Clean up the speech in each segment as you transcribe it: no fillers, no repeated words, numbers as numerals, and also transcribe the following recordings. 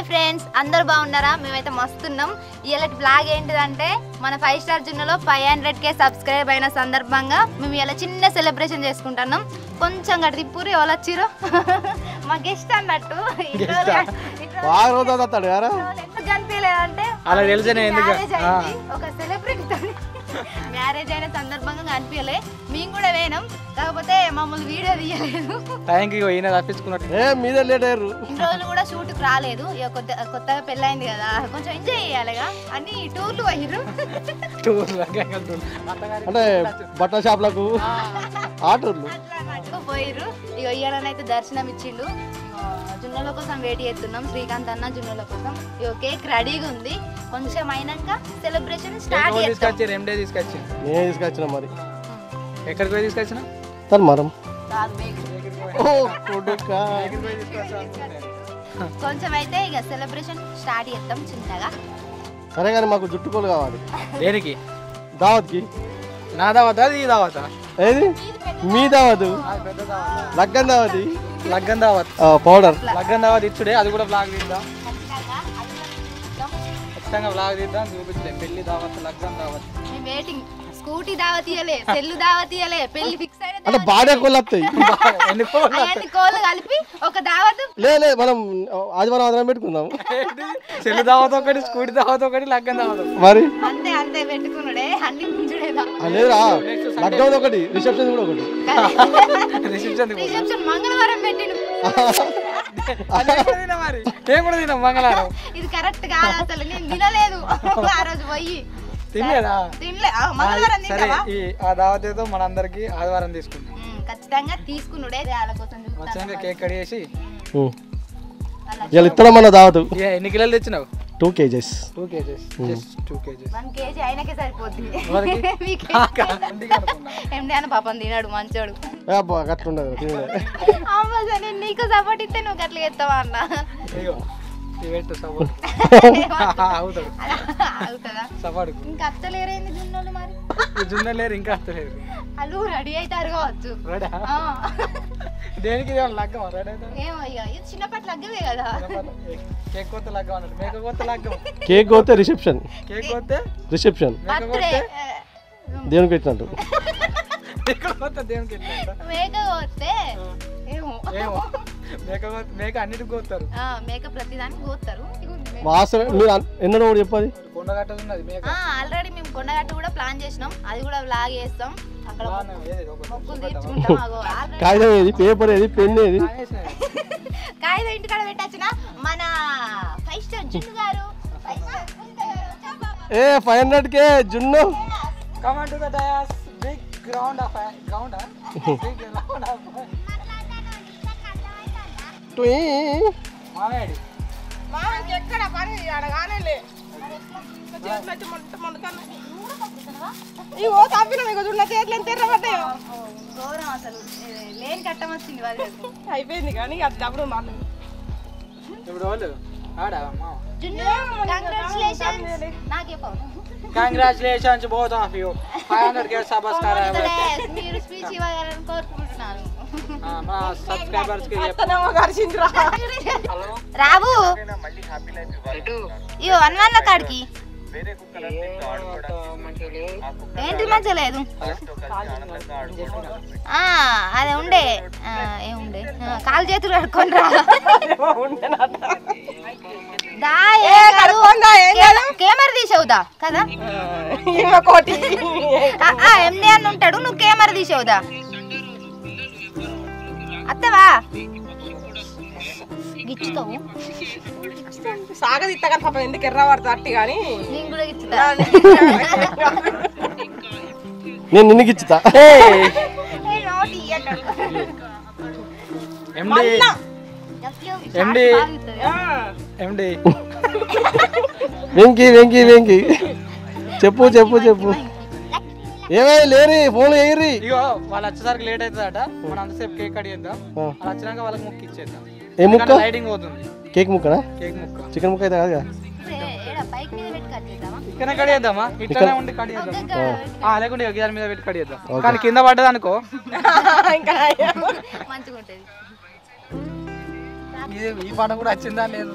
Friends, అందరూ బాగున్నారా? మేమైతే మస్తున్నాం. ఇవాళ బ్లాగ్ ఏంటిదంటే మన 5 స్టార్ జున్నులో 500K సబ్స్క్రైబ్ అయిన సందర్భంగా మేము ఇలా చిన్న సెలబ్రేషన్ చేసుకుంటున్నాం. కొంచెం గడిపూరి ఎవరు వచ్చారు మా గెస్ట్ అన్నట్టు. కనిపించలేదంటే ఒక సెలబ్రిటీతో మ్యారేజ్ అయిన సందర్భంగా కనిపించలే. మేము కూడా వేనాం, కాకపోతే మమ్మల్ని వీడియో తీయలేదు. ఇన్ని రోజులు కూడా షూట్కి రాలేదు. కొత్తగా పెళ్ళైంది కదా, కొంచెం ఎంజాయ్ చేయాలిగా అని టూర్లు పోయిర్రు. అంటే బట్టల షాప్లకు పోయిర్రు. ఇక ఇయ్యాలనైతే దర్శనం ఇచ్చిండు. జున్నుల కోసం వెయిట్ చేస్తున్నాం. శ్రీకాంత్ అన్న జున్నుల కోసం. ఇక కేక్ రెడీగా ఉంది. కొంచెం అయినాక సెలబ్రేషన్ స్టార్ట్ చేస్తాం. తీసుకొచ్చిన మరి ఎక్కడికి పోయి తీసుకొచ్చిన తన్మరం కొంచెం అయితే ఇక సెలబ్రేషన్ స్టార్ట్ చేస్తాం చిన్నగా. సరే కానీ మాకు జుట్టుకోలు కావాలి. దేనికి? దావత్కి. నా దావతా ఈ దావతా? ఏది మీ దావత్? లగ్గం దావత్. లగ్గం దావత్ పౌడర్. లగ్గం దావత్ ఇచ్చుడే. అది కూడా బ్లాగ్ తీద్దాం, ఖచ్చితంగా బ్లాగ్ తీద్దాం, చూపించలే. పెళ్లి దావత్, లగ్గం దావత్. వెయిటింగ్. స్కూటీ దావతీయలే, సెల్లు దావతీయలే, పెళ్లి ఫిక్స్ అయిన అంటే బాగా కోళ్ళు వస్తాయి. అన్ని కోళ్ళు కలిపి ఒక దావత్. లేదు మనం ఆదివారం ఆదివారం పెట్టుకుందాం. సెల్లు దావత్ ఒకటి, స్కూటీ దావత్ ఒకటి, లగ్గం దావత్ మరి అంతే అంతే పెట్టుకున్నాడే. అన్ని ముంచుడేదా? లేదురా, లగ్గం ఒకటి, రిసెప్షన్ కూడా ఒకటి. రిసెప్షన్ మంగళవారం పెట్టిండు. మరి నేను కూడా తిన్నాం మంగళవారం. ఇది కరెక్ట్ కాదు అసలు. నేను తినలేదు ఆ రోజు పోయి. తినలేదా? తినలే. మంగళవారం తింటావా? ఆ దావత్ ఏదో మనందరికి ఆదివారం తీసుకుంటాం. ఖచ్చితంగా తీసుకున్నాడే. వాళ్ళ కోసం వచ్చాక కేక్ కట్ చేసి ఇత్తడం మన దావత్. ఎన్ని కిలోలు తెచ్చినావు? 2 kgs. 2 kgs. Just 2 kgs. 1 kg అయినకే సరిపోద్ది. ఎండి అన్న పాపం తినాడు మంచోడు. అట్లుండదు. అమ్మ సరే, నీకు సపోర్ట్ ఇస్తే నువ్వు గట్ల చేస్తావా అన్న? ఇంకా అత్తలేరేంది జున్నోళ్ళు? మరి జున్నలేరు, ఇంకా అత్తలేరు. వాళ్ళు రెడీ అవుతారు కావచ్చు. దేనికి లగ్గం? రెడీ అవుతారు. ఏమో ఇక ఇది చిన్నప్పటి లగ్గమే కదా. కేక్ కోత లగ్గం అన్నట్టు. మేక కోత లగ్గం. కేక్ కోతే రిసెప్షన్. కేక్ కోతే రిసెప్షన్. దేవునికి పెట్టినట్టు. దేవునికి మేక కోతే ఏమో మేక అన్నిటికి కోస్తారు. మేక ప్రతిదానికి కోస్తారు. వాసన మీరు ఎన్నడో కూడా చెప్పాలి. కొండగట్ట ఉన్నది మేక. ఆల్రెడీ మేము కొండగట్ట కూడా ప్లాన్ చేసినాం. అది కూడా వ్లాగ్ చేస్తాం. అక్కడ మొక్కులు తీర్చుకుంటాం. కాగితం ఏది, పేపర్ ఏది, పెన్ ఏది? కాగితం ఇంటికాడ పెట్టచ్చిన మన 5 స్టార్ జున్ను గారు. 500K జున్ను. Come on to the dais. Big ground of ground. Big ground of. మావేడి మావేడి ఎక్కడ పని అడగానే ఇగో తప్పిన మీకు చూడ చేతులు ఎంత ఎర్రబడ్డాయో. గౌరవం అసలు లేని కట్టం వచ్చింది. వాళ్ళకి అయిపోయింది కానీ అది అప్పుడు మళ్ళీ ఇప్పుడు వాళ్ళు ఆడా congratulations both of you. 500K subscribe. మీరు స్పీచ్ ఇవ్వాలని కోరుకుంటున్నాను. మా సబ్స్క్రైబర్స్ కి రాబు ఇగో అన్న కాడికి ఏంటి మంచిగా లేదు. అదే ఉండే ఏముండే కాలు చేతులు కడుక్కొని రా. కెమెరా తీసేవుదా కదా? ఎండి అని ఉంటాడు, నువ్వు కెమెరా తీసేవుదా? అత్తవా గిచ్చుతావు? సాగదిత్తా కానీ పాపం ఎందుకు ఎర్ర పడుతుంది అట్టి కానీ నేను కూడా గిచ్చుతా. నేను నిన్ను గిచ్చుతా. వెంకీ వెంకీ వెంకీ చెప్పు చెప్పు చెప్పు. ఏమైనా లేని ఫోన్లు ఎగిరి. ఇగో వాళ్ళు వచ్చేసరికి లేట్ అవుతుందట. మనం అంతసేపు కేక్ కట్ చేద్దాం. వాళ్ళు వచ్చినాక వాళ్ళకి ముక్క ఇచ్చేద్దాం. ఏ ముక్క? లైటింగ్ పోతుంది. కేక్ ముక్కనా? కేక్ ముక్క. చికెన్ ముక్క అయితే కాదు కదా? ఇక్కడ కట్ చేద్దామా? ఇట్లనే ఉండి కట్ చేద్దాం. లేకుంటే దాని మీద పెట్టి కట్ చేద్దాం. కానీ కింద పడ్డది అనుకో మంచిగా ఉంటుంది. ఈ పాట కూడా వచ్చిందా లేదు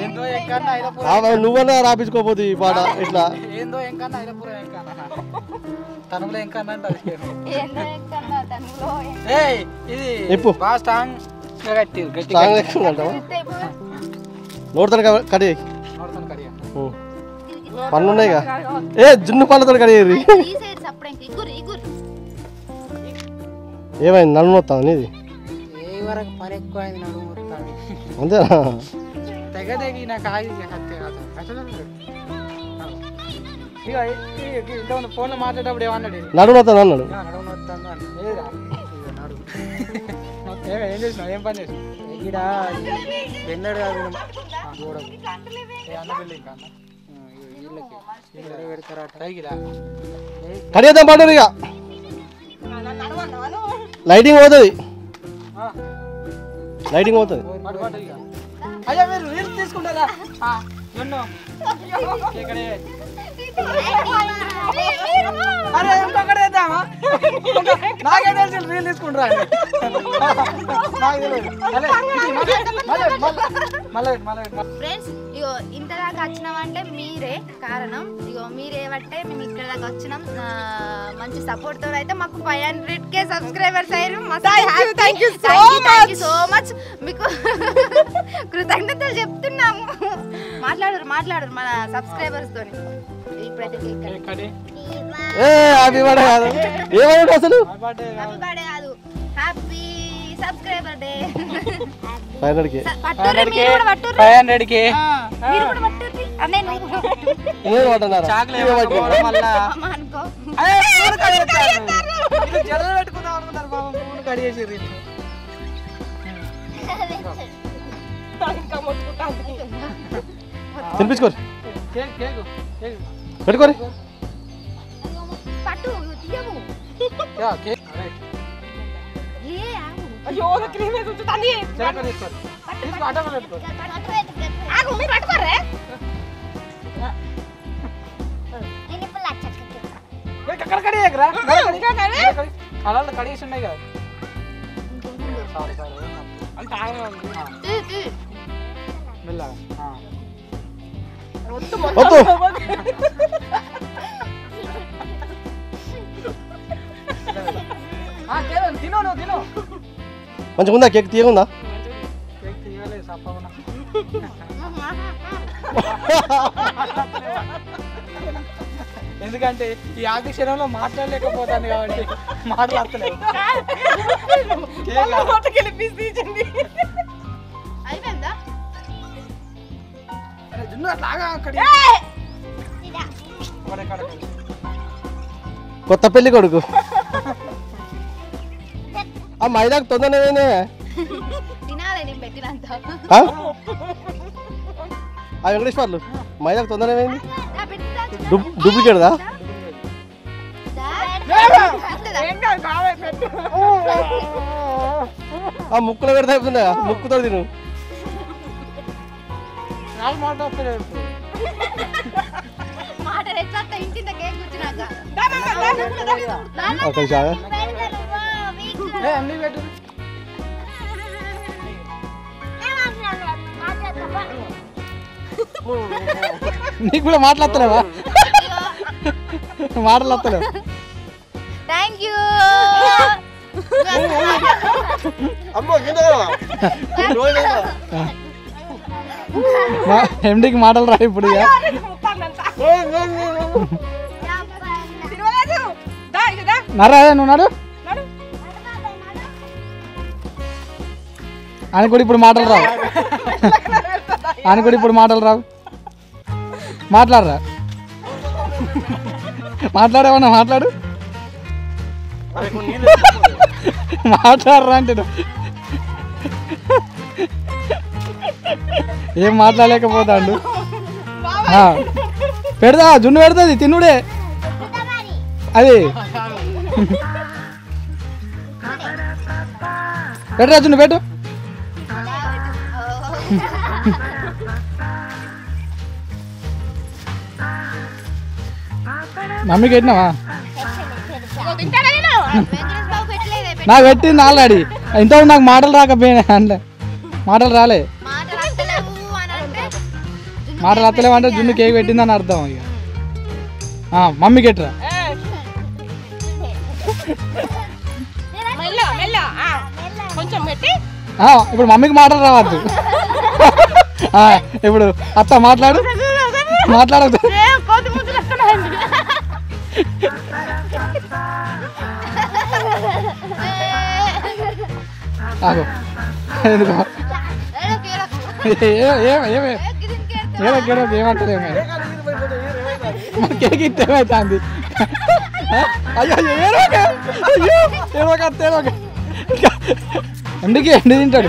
ఏందో ఎంకన్నా ఐరపురం నువ్వన్నా రాపించుకోపోతే ఈ పాట ఇట్లా ఏందో ఎంకన్నా ఐరపురం ఎంకన్నా తనుగులో ఎంకన్నా అంటే అది ఏందో ఎక్కన్నా తనులో ఏయ్ ఇది చెప్పు. బాగా స్ట్రాంగ్ గట్టి గట్టి సాంగ్ ఎక్కువ నోటితో కడి నోడుతాను కడిగా పనులు ఉన్నాయిగా ఏ జున్ను పళ్ళతో కడిగేది ఈ సైడ్ సప్పుడేంటి ఇగురు ఇగురు ఏమైంది నన్ను వస్తాను నీది ఏ వరకు పని ఎక్కువ అయింది నడుము మొత్తాన్ని అంతేనా తెగ తెగి నాకు ఆగి హత్య కాదు ఇక ఇంతకుముందు ఫోన్లో మాట్లాడేటప్పుడు ఏమన్నాడు నడుము వస్తాను అన్నాడు నడుము వస్తాను అని ఏదిరా ఇక నడుము ఏం చేసినావు ఏం పని చేసినావు ఈడ వెన్నడు కాదు చూడదు ఏ అన్న పెళ్ళి ఇంకా అన్న వీళ్ళకి వీళ్ళు పెడతారట తగిలా కడిగేద్దాం పడ్డారు ఇక లైటింగ్ పోతుంది లైటింగ్ పోతుంది అయ్యా మీరు రీల్స్ తీసుకుంటారా ఎన్నో ఇక్కడే అరే ఇంకొకటి వేద్దామా నాకే తెలిసి రీల్ తీసుకుంటారా నాకు తెలియదు మళ్ళీ ఫ్రెండ్స్ ఇగో ఇంత దాకా వచ్చినామంటే మీరే కారణం. ఇగో మీరేమంటే మేము ఇక్కడ దాకా వచ్చినాం. మంచి సపోర్ట్ తో అయితే మాకు 500K సబ్స్క్రైబర్స్ అయ్యారు. థ్యాంక్ యూ సో మచ్ మీకు కృతజ్ఞతలు చెప్తున్నాము. మాట్లాడరు మన సబ్స్క్రైబర్స్ తోని. ఇప్పుడైతే హ్యాపీ బర్త్డే కాదు ఏమన్నాడు అసలు హ్యాపీ బర్త్డే కాదు happy subscriber day 500K 500K నేను పట్టన్నారా చాక్లెట్ మళ్ళా అనుకో జడలు పెట్టుకుందాం అనుకుంటారు బాబు ఫోన్ కడిగేసి తినిపించుకోరు కేక్ కేక్ కేక్ పెట్టుకోరు పట్టు తీయము యా కేక్ రైట్ ఏ ఆగు అయ్యో క్రీమ్ వేసి ఉంచుతాంది. చెరక తీసుకో తీసుకో అడ్డం పెట్టుకో ఆగు మీరు పట్టుకోరే. అక్కడ కడిగరా అలా కడిగేసి ఉన్నాయి కదా సారీ సారీ అంత ఆగమే ఉంది. మెల్లగా వద్దు తిను నువ్వు తిను మంచిగా ఉందా కేక్ తీయగుందా కేక్ తీయలేదు సప్పగున్నా ఎందుకంటే ఈ ఆగి క్షణంలో మాట్లాడలేకపోతాను కాబట్టి మాట్లాడతలేదు నోటికెళ్ళి పీస్ తీసింది. అయిపోయిందా జున్ను అట్లాగా అక్కడ కొత్త పెళ్లి కొడుకు ఆ మైదాకు తొందరనే తినాలి నేను పెట్టినంత ఆ వెంకటేశ్వర్లు మైదాకు తొందరనేమైంది నా పెట్టినా డూప్లికేట్దా ఏం కాదు బాగా పెట్టు. ఆ ముక్కులో పెడితే అయిపోతుందా ముక్కుతో తిను నాకు మాట వస్తలేదు మాట ఎట్లా ఇంటి కేక్ కూర్చున్నాక ఒక చాలు అన్నీ పెట్టు నీకు కూడా మాట్లాడతలేవా మాటలు వస్తలేవు థ్యాంక్ యూ ఎండికి మాటలు రా ఇప్పుడు ఇక తిరగలేదు. దా ఇక దా. నర్రాదే నువ్వు నాడు నడు. ఆయన కూడా ఇప్పుడు మాటలు రావు ఆయన కూడా ఇప్పుడు మాటలు రావు మాట్లాడరా మాట్లాడేమన్నా మాట్లాడు మాట్లాడరా అంటే ఏం మాట్లాడలేకపోతాడు పెడదా జున్ను పెడుతుంది తినుడే అది పెట్టరా జున్ను పెట్టు మమ్మీకి పెట్టినావా తింటాడా నేను? వెంకటేష్ బాబు పెట్టలేదే నాకు పెట్టింది ఆల్రెడీ ఇంతవరకు నాకు మాటలు రాకపోయినా అంటే మాటలు రాలే, మాటలు అత్తలేవు అని అంటే మాటలు అత్తలేవు అంటే జున్ను కేక్ పెట్టిందని అర్థం ఇక. మమ్మీకి ఎట్రా మెల్ల మెల్ల కొంచెం పెట్టి ఇప్పుడు మమ్మీకి మాటలు రావద్దు. ఇప్పుడు అత్త మాట్లాడు, మాట్లాడద్దు. కోతి ముద్దులు వస్తున్నాయండి. ఆగు. ఎందుకు ఏమంటారు కేక్ ఇస్తే ఏమవుతుంది? అయ్యో అందుకే ఎండి తింటాడు.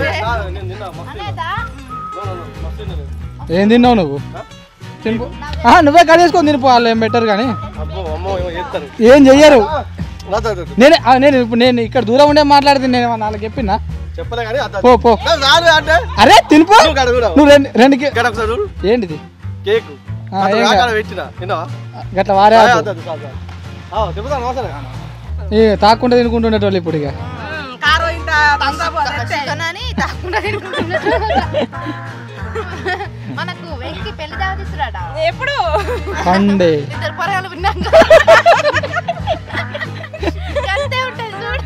ఏం తిన్నావు నువ్వు? తినిపో. నువ్వే కడేసుకొని తినిపో, వాళ్ళు ఏం బెటర్ కానీ ఏం చెయ్యరు. నేను ఇప్పుడు నేను ఇక్కడ దూరం ఉండే మాట్లాడుతుంది, నేను వాళ్ళకి చెప్పినా పో పో. అరే తినిపో నువ్వు ఏంటిది గట్లా వారే తాక్కుంటా తినుకుంటుండేటోళ్ళు ఇప్పుడు ఇక. మనకు వెంకి పెళ్లి దావతిస్తున్నాడ ఎప్పుడు పండే ఇద్దరు పొరగాలు విన్నాక అంతే ఉంటుంది చూడు.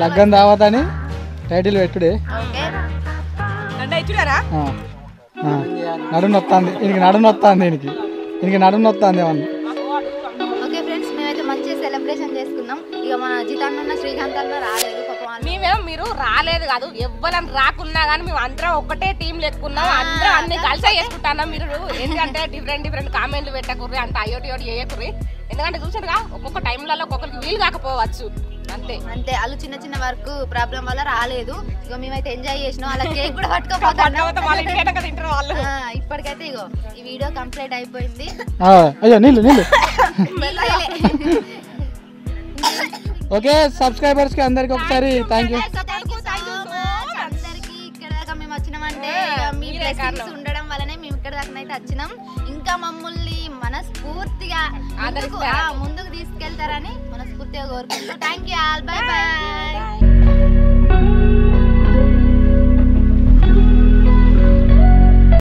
లగ్గం దావత్ అని టైటిల్ పెట్టుడే. అంటే ఇచ్చుడారా నడుము నొత్తాంది ఈయనకి, నడుము నొత్తాంది ఈయనకి నడుము నొత్తాంది ఏమన్నా. ఓకే ఫ్రెండ్స్, మేమైతే మంచిగా సెలబ్రేషన్ చేసుకున్నాం. ఇక మన జితాన్ అన్న శ్రీకాంత్ అన్న రాలేదు. మేమేమో మీరు రాలేదు కాదు, ఎవ్వరం రాకున్నా కానీ మేము అందరం ఒక్కటే టీం లెక్కున్నాం, అందరం అన్ని కలిసే చేసుకుంటున్నాం. మీరు ఎందుకంటే డిఫరెంట్ కామెంట్లు పెట్టకుర్రి, అంత అయ్యోటి చేయకుర్రి. ఎందుకంటే చూసారుగా ఒక్కొక్క టైంలలో ఒక్కొక్కరికి వీలు కాకపోవచ్చు. అంతే వాళ్ళు చిన్న చిన్న వర్క్ ప్రాబ్లం వల్ల రాలేదు. ఇక మేమైతే ఎంజాయ్ చేసినాం. అలా కేక్ కూడా పట్టుకోపోతాం. ఇప్పటికైతే ఇగో ఈ వీడియో కంప్లీట్ అయిపోయింది. అయ్యో నీళ్ళు ఓకే సబ్స్క్రైబర్స్ కి అందరికి ఒకసారి థ్యాంక్ యూ. అందరికి ఇక్కడ దాకా మేము వచ్చినామంటే మీ బ్లెస్సింగ్స్ ఉండడం వల్లనే మేము ఇక్కడ దాకా అయితే వచ్చినాం. ఇంకా మమ్మల్ని మనస్ఫూర్తిగా ముందుకు తీసుకెళ్తారని మనస్ఫూర్తిగా కోరుకుంటూ thank you all. By by.